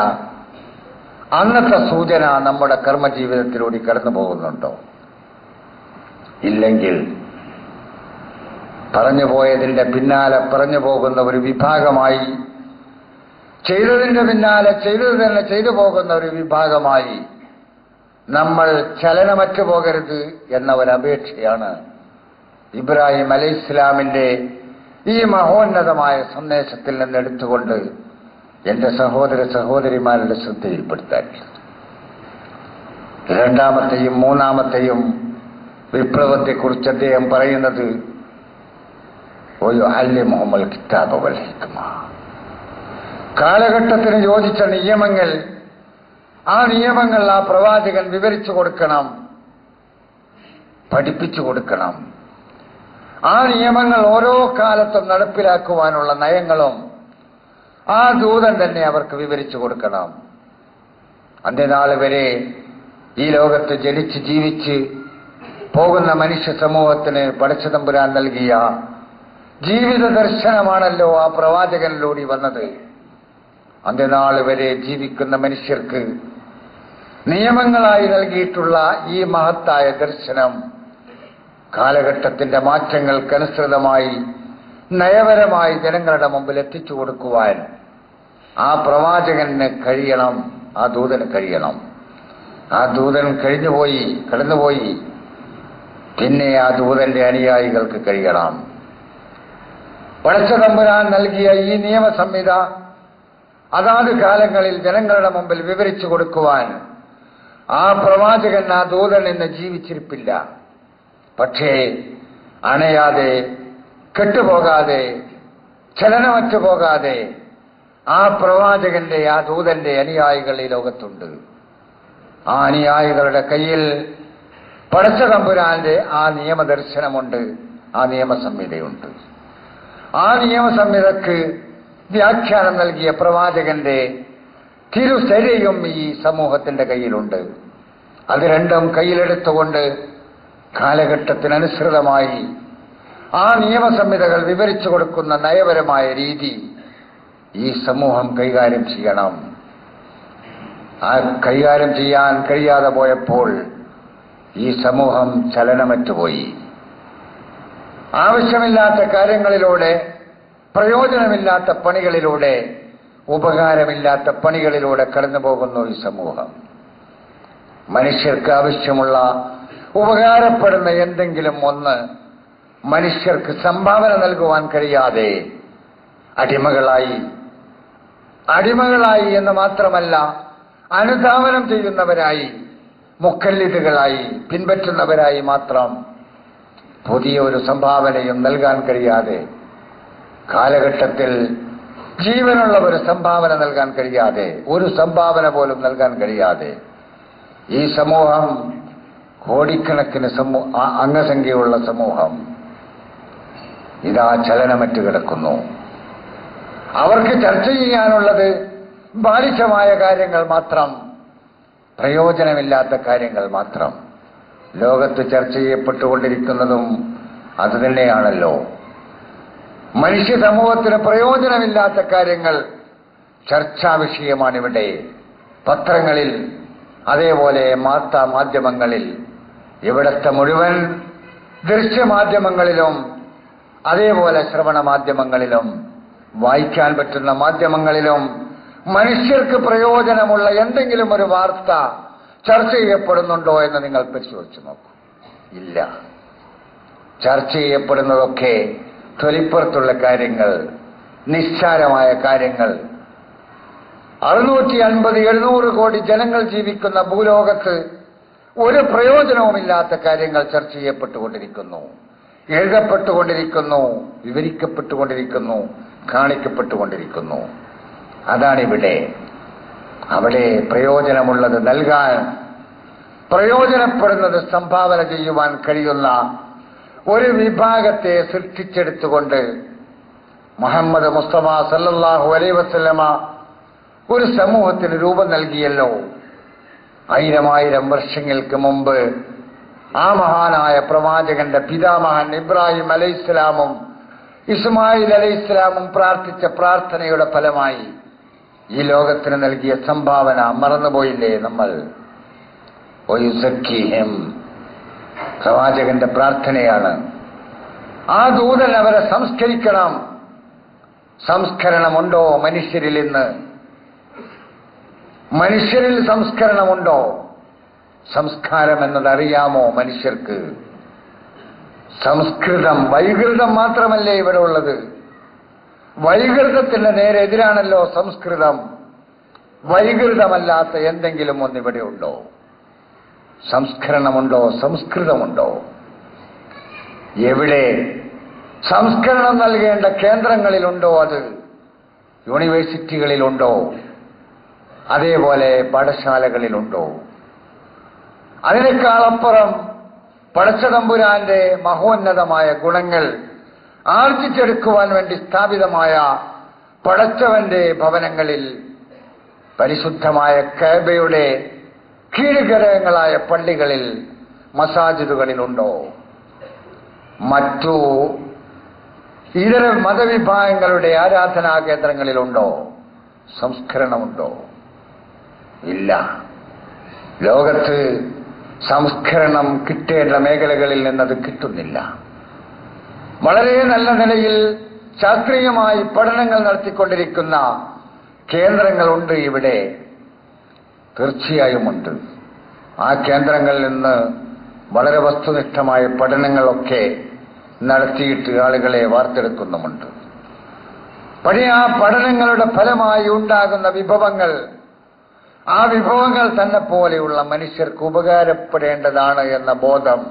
അന്നത്തെ സൂചന നമ്മുടെ കർമ്മജീവിതത്തിലൂടെ കടന്നു പോകുന്നുണ്ടോ? ഇല്ലെങ്കിൽ പറഞ്ഞുപോയതിന്റെ പിന്നാലെ പറഞ്ഞു പോകുന്ന ഒരു വിഭാഗമായി, ചെയ്തതിന്റെ പിന്നാലെ ചെയ്തത് തന്നെ ചെയ്തു പോകുന്ന ഒരു വിഭാഗമായി നമ്മൾ ചലനമറ്റു പോകരുത് എന്ന ഒരപേക്ഷയാണ് ഇബ്രാഹിം അലൈഹിസ്സലാമിന്റെ ഈ മഹോന്നതമായ സന്ദേശത്തിൽ നിന്ന് എടുത്തുകൊണ്ട് എന്റെ സഹോദര സഹോദരിമാരുടെ ശ്രദ്ധയിൽപ്പെടുത്താൻ. രണ്ടാമത്തെയും മൂന്നാമത്തെയും വിപ്ലവത്തെക്കുറിച്ച് അദ്ദേഹം പറയുന്നത് വയുഅല്ലിമുഹുൽ കിതാബ വൽ ഹിക്മ, കാലഘട്ടത്തിന് യോജിച്ച നിയമങ്ങൾ, ആ നിയമങ്ങൾ ആ പ്രവാചകൻ വിവരിച്ചു കൊടുക്കണം, പഠിപ്പിച്ചു കൊടുക്കണം. ആ നിയമങ്ങൾ ഓരോ കാലത്തും നടപ്പിലാക്കുവാനുള്ള നയങ്ങളും ആ ദൂതൻ തന്നെ അവർക്ക് വിവരിച്ചു കൊടുക്കണം. അന്ത്യനാൾ വരെ ഈ ലോകത്ത് ജനിച്ച് ജീവിച്ച് പോകുന്ന മനുഷ്യ സമൂഹത്തിന് പടച്ചതമ്പുരാൻ നൽകിയ ജീവിത ദർശനമാണല്ലോ ആ പ്രവാചകനിലൂടെ വന്നത്. അന്ത്യനാൾ വരെ ജീവിക്കുന്ന മനുഷ്യർക്ക് നിയമങ്ങളായി നൽകിയിട്ടുള്ള ഈ മഹത്തായ ദർശനം കാലഘട്ടത്തിന്റെ മാറ്റങ്ങൾക്കനുസൃതമായി നയപരമായി ജനങ്ങളുടെ മുമ്പിൽ എത്തിച്ചു കൊടുക്കുവാൻ ആ പ്രവാചകന് കഴിയണം, ആ ദൂതന് കഴിയണം. ആ ദൂതൻ കടന്നുപോയി. പിന്നെ ആ ദൂതന്റെ അനുയായികൾക്ക് കഴിയണം. പടച്ചതമ്പുരാൻ നൽകിയ ഈ നിയമസംഹിത അതാത് കാലങ്ങളിൽ ജനങ്ങളുടെ മുമ്പിൽ വിവരിച്ചു കൊടുക്കുവാൻ ആ പ്രവാചകൻ, ആ ദൂതൻ ഇന്ന് ജീവിച്ചിരിപ്പില്ല. പക്ഷേ അണയാതെ, കെട്ടുപോകാതെ, ചലനമറ്റു പോകാതെ ആ പ്രവാചകന്റെ, ആ ദൂതന്റെ അനുയായികൾ ഈ ലോകത്തുണ്ട്. ആ അനുയായികളുടെ കയ്യിൽ പടച്ചതമ്പുരാന്റെ ആ നിയമദർശനമുണ്ട്, ആ നിയമസംഹിതയുണ്ട്. ആ നിയമസംഹിതക്ക് വ്യാഖ്യാനം നൽകിയ പ്രവാചകന്റെ തിരുസരയും ഈ സമൂഹത്തിന്റെ കയ്യിലുണ്ട്. അത് രണ്ടും കയ്യിലെടുത്തുകൊണ്ട് കാലഘട്ടത്തിനനുസൃതമായി ആ നിയമസംഹിതകൾ വിവരിച്ചു കൊടുക്കുന്ന നയപരമായ രീതി ഈ സമൂഹം കൈകാര്യം ചെയ്യണം. ആ കൈകാര്യം ചെയ്യാൻ കഴിയാതെ പോയപ്പോൾ ഈ സമൂഹം ചലനമറ്റുപോയി. ആവശ്യമില്ലാത്ത കാര്യങ്ങളിലൂടെ, പ്രയോജനമില്ലാത്ത പണികളിലൂടെ, ഉപകാരമില്ലാത്ത പണികളിലൂടെ കടന്നുപോകുന്നു ഈ സമൂഹം. മനുഷ്യർക്ക് ആവശ്യമുള്ള, ഉപകാരപ്പെടുന്ന എന്തെങ്കിലും ഒന്ന് മനുഷ്യർക്ക് സംഭാവന നൽകുവാൻ കഴിയാതെ അടിമകളായി എന്ന് മാത്രമല്ല, അനുധാവനം ചെയ്യുന്നവരായി, മുക്കല്ലിദുകളായി, പിൻപറ്റുന്നവരായി മാത്രം പുതിയ ഒരു സംഭാവനയും നൽകാൻ കഴിയാതെ, കാലഘട്ടത്തിൽ ജീവനുള്ള ഒരു സംഭാവന നൽകാൻ കഴിയാതെ, ഒരു സംഭാവന പോലും നൽകാൻ കഴിയാതെ ഈ സമൂഹം, കോടിക്കണക്കിന് അംഗസംഖ്യയുള്ള സമൂഹം ഇതാ ചലനമറ്റ് കിടക്കുന്നു. അവർക്ക് ചർച്ച ചെയ്യാനുള്ളത് ബാലിശമായ കാര്യങ്ങൾ മാത്രം, പ്രയോജനമില്ലാത്ത കാര്യങ്ങൾ മാത്രം. ലോകത്ത് ചർച്ച ചെയ്യപ്പെട്ടുകൊണ്ടിരിക്കുന്നതും അതുതന്നെയാണല്ലോ. മനുഷ്യ സമൂഹത്തിന് പ്രയോജനമില്ലാത്ത കാര്യങ്ങൾ ചർച്ചാ വിഷയമാണിവിടെ. പത്രങ്ങളിൽ, അതേപോലെ വാർത്താമാധ്യമങ്ങളിൽ, ഇവിടത്തെ മുഴുവൻ ദൃശ്യമാധ്യമങ്ങളിലും, അതേപോലെ ശ്രവണ മാധ്യമങ്ങളിലും, വായിക്കാൻ പറ്റുന്ന മാധ്യമങ്ങളിലും മനുഷ്യർക്ക് പ്രയോജനമുള്ള എന്തെങ്കിലും ഒരു വാർത്ത ചർച്ച ചെയ്യപ്പെടുന്നുണ്ടോ എന്ന് നിങ്ങൾ പരിശോധിച്ചു നോക്കൂ. ഇല്ല. ചർച്ച ചെയ്യപ്പെടുന്നതൊക്കെ തൊലിപ്പുറത്തുള്ള കാര്യങ്ങൾ, നിസ്സാരമായ കാര്യങ്ങൾ. 650-700 കോടി ജനങ്ങൾ ജീവിക്കുന്ന ഭൂലോകത്ത് ഒരു പ്രയോജനവുമില്ലാത്ത കാര്യങ്ങൾ ചർച്ച ചെയ്യപ്പെട്ടുകൊണ്ടിരിക്കുന്നു, എഴുതപ്പെട്ടുകൊണ്ടിരിക്കുന്നു, വിവരിക്കപ്പെട്ടുകൊണ്ടിരിക്കുന്നു, കാണിക്കപ്പെട്ടുകൊണ്ടിരിക്കുന്നു. അതാണിവിടെ. അവിടെ പ്രയോജനമുള്ളത് നൽകാൻ, പ്രയോജനപ്പെടുന്നത് സംഭാവന ചെയ്യുവാൻ കഴിയുന്ന ഒരു വിഭാഗത്തെ സൃഷ്ടിച്ചെടുത്തുകൊണ്ട് മുഹമ്മദ് മുസ്തഫ സല്ലല്ലാഹു അലൈഹി വസല്ലമ ഒരു സമൂഹത്തിന് രൂപം നൽകിയല്ലോ. 1000 വർഷങ്ങൾക്ക് മുമ്പ് ആ മഹാനായ പ്രവാചകന്റെ പിതാമഹൻ ഇബ്രാഹിം അലൈഹിസ്സലാമും ഇസ്മായിൽ അലൈഹിസ്സലാമും പ്രാർത്ഥിച്ച പ്രാർത്ഥനയുടെ ഫലമായി ഈ ലോകത്തിന് നൽകിയ സംഭാവന മറന്നുപോയില്ലേ നമ്മൾ? പ്രവാചകന്റെ പ്രാർത്ഥനയാണ്. ആ ദൂതൻ അവരെ സംസ്കരിക്കണം. സംസ്കരണമുണ്ടോ മനുഷ്യരിൽ ഇന്ന്? മനുഷ്യരിൽ സംസ്കരണമുണ്ടോ? സംസ്കാരം എന്നതറിയാമോ മനുഷ്യർക്ക്? സംസ്കൃതം, വൈകൃതം മാത്രമല്ലേ ഇവിടെ ഉള്ളത്? വൈകൃതത്തിന്റെ നേരെ എതിരാണല്ലോ സംസ്കൃതം. വൈകൃതമല്ലാത്ത എന്തെങ്കിലും ഒന്നിവിടെ ഉണ്ടോ? സംസ്കരണമുണ്ടോ? സംസ്കൃതമുണ്ടോ? എവിടെ? സംസ്കരണം നൽകേണ്ട കേന്ദ്രങ്ങളിലുണ്ടോ? അത് യൂണിവേഴ്സിറ്റികളിലുണ്ടോ? അതേപോലെ പാഠശാലകളിലുണ്ടോ? അതിനേക്കാളപ്പുറം പടച്ചതമ്പുരാന്റെ മഹോന്നതമായ ഗുണങ്ങൾ ആർജിച്ചെടുക്കുവാൻ വേണ്ടി സ്ഥാപിതമായ പടച്ചവന്റെ ഭവനങ്ങളിൽ പരിശുദ്ധമായ കഅബയുടെ കീഴ്ഘടകങ്ങളായ പള്ളികളിൽ, മസാജിദുകളിലുണ്ടോ? മറ്റു ഇതര മതവിഭാഗങ്ങളുടെ ആരാധനാ കേന്ദ്രങ്ങളിലുണ്ടോ? സംസ്കരണമുണ്ടോ? ഇല്ല. ലോകത്ത് സംസ്കരണം കിട്ടേണ്ട മേഖലകളിൽ നിന്നത് കിട്ടുന്നില്ല. വളരെ നല്ല നിലയിൽ ശാസ്ത്രീയമായി പഠനങ്ങൾ നടത്തിക്കൊണ്ടിരിക്കുന്ന കേന്ദ്രങ്ങളുണ്ട് ഇവിടെ, തീർച്ചയായും ഉണ്ട്. ആ കേന്ദ്രങ്ങളിൽ നിന്ന് വളരെ വസ്തുനിഷ്ഠമായ പഠനങ്ങളൊക്കെ നടത്തിയിട്ട് ആളുകളെ വാർത്തെടുക്കുന്നുമുണ്ട്. പക്ഷേ ആ പഠനങ്ങളുടെ ഫലമായി ഉണ്ടാകുന്ന വിഭവങ്ങൾ, ആ വിഭവങ്ങൾ തന്നെ പോലെയുള്ള മനുഷ്യർക്ക് ഉപകാരപ്പെടേണ്ടതാണ് എന്ന ബോധം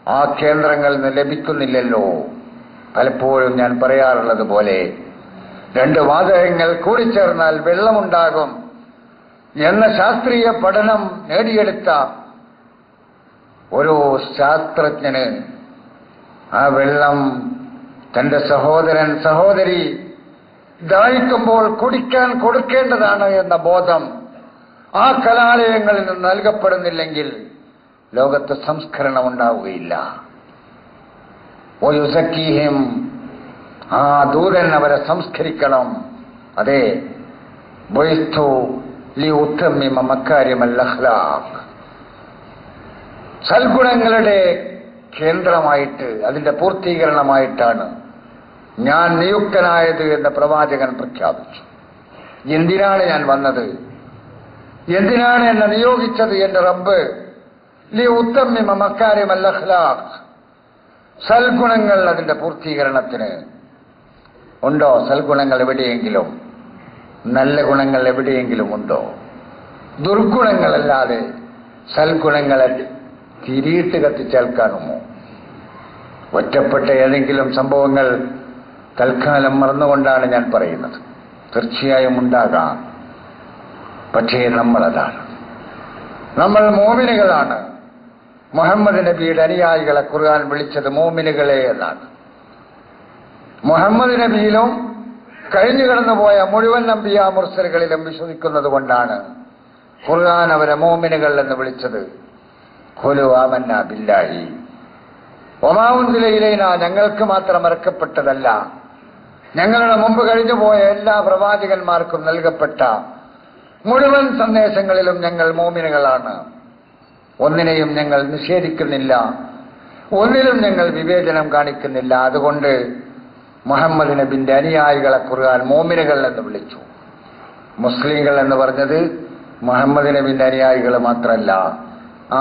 ആ കേന്ദ്രങ്ങളിൽ നിന്ന് ലഭിക്കുന്നില്ലല്ലോ. പലപ്പോഴും ഞാൻ പറയാറുള്ളത് പോലെ, രണ്ട് വാതകങ്ങൾ കൂടിച്ചേർന്നാൽ വെള്ളമുണ്ടാകും എന്ന ശാസ്ത്രീയ പഠനം നേടിയെടുത്ത ഒരു ശാസ്ത്രജ്ഞന് ആ വെള്ളം തന്റെ സഹോദരൻ സഹോദരി ദാഹിക്കുമ്പോൾ കുടിക്കാൻ കൊടുക്കേണ്ടതാണ് എന്ന ബോധം ആ കലാലയങ്ങളിൽ നിന്ന് നൽകപ്പെടുന്നില്ലെങ്കിൽ ലോകത്ത് സംസ്കരണം ഉണ്ടാവുകയില്ല. ഒയുസക്കീഹിം, ആ ദൂതൻ അവരെ സംസ്കരിക്കണം. അതെ, ബുഇസ്തു ലിഉത്തമ്മിമ മക്കാരിമൽ അഖ്ലാഖ്, സൽഗുണങ്ങളുടെ കേന്ദ്രമായിട്ട്, അതിന്റെ പൂർത്തീകരണമായിട്ടാണ് ഞാൻ നിയുക്തനായത് എന്ന് പ്രവാചകൻ പ്രഖ്യാപിച്ചു. എന്തിനാണ് ഞാൻ വന്നത്? എന്തിനാണ് എന്നെ നിയോഗിച്ചത് എന്റെ റബ്ബ്? ലിഉത്തമ്മിമ മക്കാരിമൽ അഖ്ലാഖ്, സൽഗുണങ്ങൾ അതിന്റെ പൂർത്തീകരണത്തിന്. ഉണ്ടോ സൽഗുണങ്ങൾ എവിടെയെങ്കിലും? നല്ല ഗുണങ്ങൾ എവിടെയെങ്കിലും ഉണ്ടോ? ദുർഗുണങ്ങളല്ലാതെ സൽഗുണങ്ങളെ തിരിയിട്ട് കത്തിച്ചേൽക്കാനുമോ? ഒറ്റപ്പെട്ട ഏതെങ്കിലും സംഭവങ്ങൾ തൽക്കാലം മറന്നുകൊണ്ടാണ് ഞാൻ പറയുന്നത്. തീർച്ചയായും ഉണ്ടാകാം. പക്ഷേ നമ്മളതാണ്, നമ്മൾ മോമിനുകളാണ്. മുഹമ്മദ് നബിയുടെ അനുയായികളെ ഖുർആൻ വിളിച്ചത് മോമിനുകളെ എന്നാണ്. മുഹമ്മദ് നബിയിലും കഴിഞ്ഞു കടന്നുപോയ മുഴുവൻ അംബിയാ മുർസലുകളിലും വിശ്വസിക്കുന്നത് കൊണ്ടാണ് ഖുർആൻ അവരെ മോമിനുകൾ എന്ന് വിളിച്ചത്. ഖുലു ആമന്നാ ബില്ലാഹി വമാ ഉൻസില ഇലൈനാ, ഞങ്ങൾക്ക് മാത്രം ഇറക്കപ്പെട്ടതല്ല, ഞങ്ങളുടെ മുമ്പ് കഴിഞ്ഞുപോയ എല്ലാ പ്രവാചകന്മാർക്കും നൽകപ്പെട്ട മുഴുവൻ സന്ദേശങ്ങളിലും ഞങ്ങൾ മോമിനുകളാണ്. ഒന്നിനെയും ഞങ്ങൾ നിഷേധിക്കുന്നില്ല, ഒന്നിലും ഞങ്ങൾ വിവേചനം കാണിക്കുന്നില്ല. അതുകൊണ്ട് മുഹമ്മദ് നബിന്റെ അനുയായികളെ ഖുർആൻ മോമിനുകൾ എന്ന് വിളിച്ചു. മുസ്ലിങ്ങൾ എന്ന് പറഞ്ഞത് മുഹമ്മദ് നബിന്റെ അനുയായികൾ മാത്രമല്ല,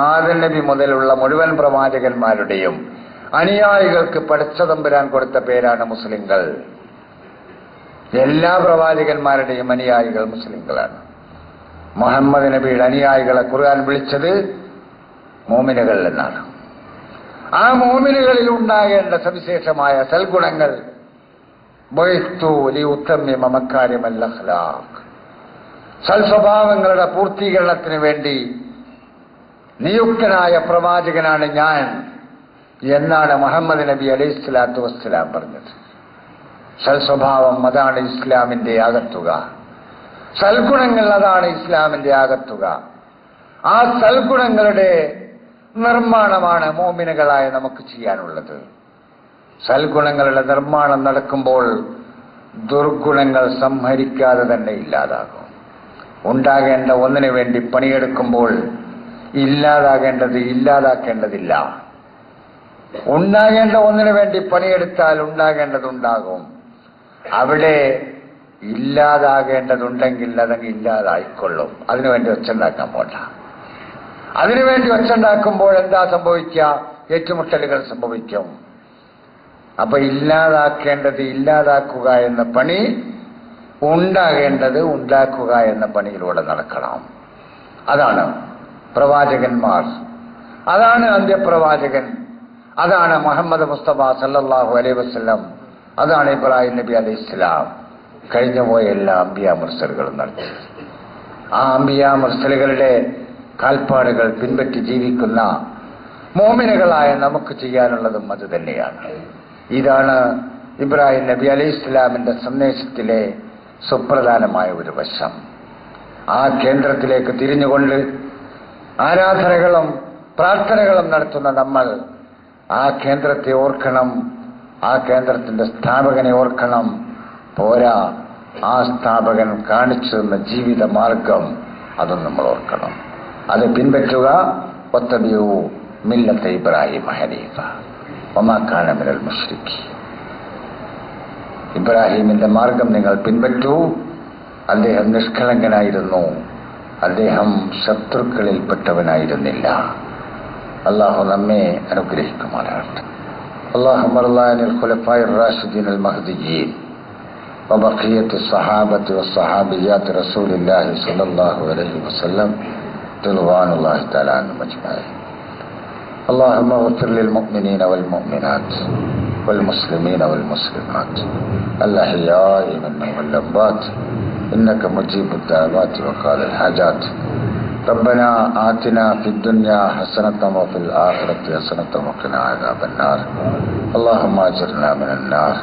ആദം നബി മുതലുള്ള മുഴുവൻ പ്രവാചകന്മാരുടെയും അനുയായികൾക്ക് പടച്ച തമ്പുരാൻ കൊടുത്ത പേരാണ് മുസ്ലിങ്ങൾ. എല്ലാ പ്രവാചകന്മാരുടെയും അനുയായികൾ മുസ്ലിങ്ങളാണ്. മുഹമ്മദ് നബിയുടെ അനുയായികളെ ഖുർആൻ വിളിച്ചത് മോമിനുകൾ എന്നാണ്. ആ മോമിനുകളിൽ ഉണ്ടാകേണ്ട സവിശേഷമായ സൽഗുണങ്ങൾ, ബുഇസ്തു ലിഉത്തമ്മിമ മക്കാരിമൽ അഖ്ലാഖ്, സൽസ്വഭാവങ്ങളുടെ പൂർത്തീകരണത്തിന് വേണ്ടി നിയുക്തനായ പ്രവാചകനാണ് ഞാൻ എന്നാണ് മുഹമ്മദ് നബി അലൈഹിസ്സലാത്തു വസ്സലാം പറഞ്ഞത്. സൽസ്വഭാവം, അതാണ് ഇസ്ലാമിന്റെ ആകത്തുക. സൽഗുണങ്ങൾ, അതാണ് ഇസ്ലാമിന്റെ ആകത്തുക. ആ സൽഗുണങ്ങളുടെ നിർമ്മാണമാണ് മോമിനുകളായ നമുക്ക് ചെയ്യാനുള്ളത്. സൽഗുണങ്ങളുടെ നിർമ്മാണം നടക്കുമ്പോൾ ദുർഗുണങ്ങൾ സംഹരിക്കാതെ തന്നെ ഇല്ലാതാകും. ഉണ്ടാകേണ്ട ഒന്നിനു വേണ്ടി പണിയെടുക്കുമ്പോൾ ഇല്ലാതാകേണ്ടത് ഇല്ലാതാക്കേണ്ടതില്ല. ഉണ്ടാകേണ്ട ഒന്നിനു വേണ്ടി പണിയെടുത്താൽ ഉണ്ടാകേണ്ടതുണ്ടാകും. അവിടെ ഇല്ലാതാകേണ്ടതുണ്ടെങ്കിൽ അതങ്ങ് ഇല്ലാതായിക്കൊള്ളും. അതിനുവേണ്ടി ഒച്ചുണ്ടാക്കാൻ പോണ്ട. അതിനുവേണ്ടി ഒച്ചുണ്ടാക്കുമ്പോൾ എന്താ സംഭവിക്കുക? ഏറ്റുമുട്ടലുകൾ സംഭവിക്കും. അപ്പൊ ഇല്ലാതാക്കേണ്ടത് ഇല്ലാതാക്കുക എന്ന പണി ഉണ്ടാകേണ്ടത് ഉണ്ടാക്കുക എന്ന പണിയിലൂടെ നടക്കണം. അതാണ് പ്രവാചകന്മാർ, അതാണ് അന്ത്യപ്രവാചകൻ, അതാണ് മുഹമ്മദ് മുസ്തഫ സല്ലല്ലാഹു അലൈഹി വസല്ലം, അതാണ് ഇബ്രാഹിം നബി അലൈഹിസ്സലാം. കഴിഞ്ഞുപോയ എല്ലാ അംബിയാ മുർസലുകളും നടത്തി. ആ അംബിയാ മുർസലുകളുടെ കാൽപ്പാടുകൾ പിൻപറ്റി ജീവിക്കുന്ന മോമിനുകളായ നമുക്ക് ചെയ്യാനുള്ളതും അത് തന്നെയാണ്. ഇതാണ് ഇബ്രാഹിം നബി അലൈഹിസ്സലാമിന്റെ സന്ദേശത്തിലെ സുപ്രധാനമായ ഒരു വശം. ആ കേന്ദ്രത്തിലേക്ക് തിരിഞ്ഞുകൊണ്ട് ആരാധനകളും പ്രാർത്ഥനകളും നടത്തുന്ന നമ്മൾ ആ കേന്ദ്രത്തെ ഓർക്കണം, ആ കേന്ദ്രത്തിന്റെ സ്ഥാപകനെ ഓർക്കണം. പോരാ, ആ സ്ഥാപകൻ കാണിച്ചു തന്ന ജീവിത മാർഗം അതും നമ്മൾ ഓർക്കണം. അത് പിൻപറ്റുക. വത്തബിഉ മില്ലത ഇബ്രാഹിം ഹനീഫ വമാ കാന മിനൽ മുശ്രിക്കീൻ. ഇബ്രാഹിമിന്റെ മാർഗം നിങ്ങൾ പിൻപറ്റൂ. അദ്ദേഹം നിഷ്കളങ്കനായിരുന്നു, അദ്ദേഹം ശത്രുക്കളിൽപ്പെട്ടവനായിരുന്നില്ല. അള്ളാഹു നമ്മെ അനുഗ്രഹിക്കുമാറാകട്ടെ. اللهم ارض عن الخلفاء الراشدين المهديين وبقية الصحابة والصحابيات رسول الله صلى الله عليه وسلم رضوان الله تعالى عنهم أجمعين. اللهم اغفر للمؤمنين والمؤمنات والمسلمين والمسلمات الأحياء منهم والأموات إنك مجيب الدعوات وقاضي الحاجات. ربنا آتنا في الدنيا حسنة وفي الآخرة حسنة وقنا عذاب النار. اللهم أجرنا من النار.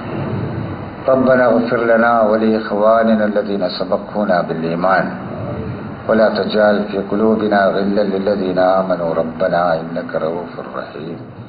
ربنا اغفر لنا ولإخواننا الذين سبقونا بالإيمان ولا تجعل في قلوبنا غلا للذين آمنوا ربنا إنك رؤوف رحيم.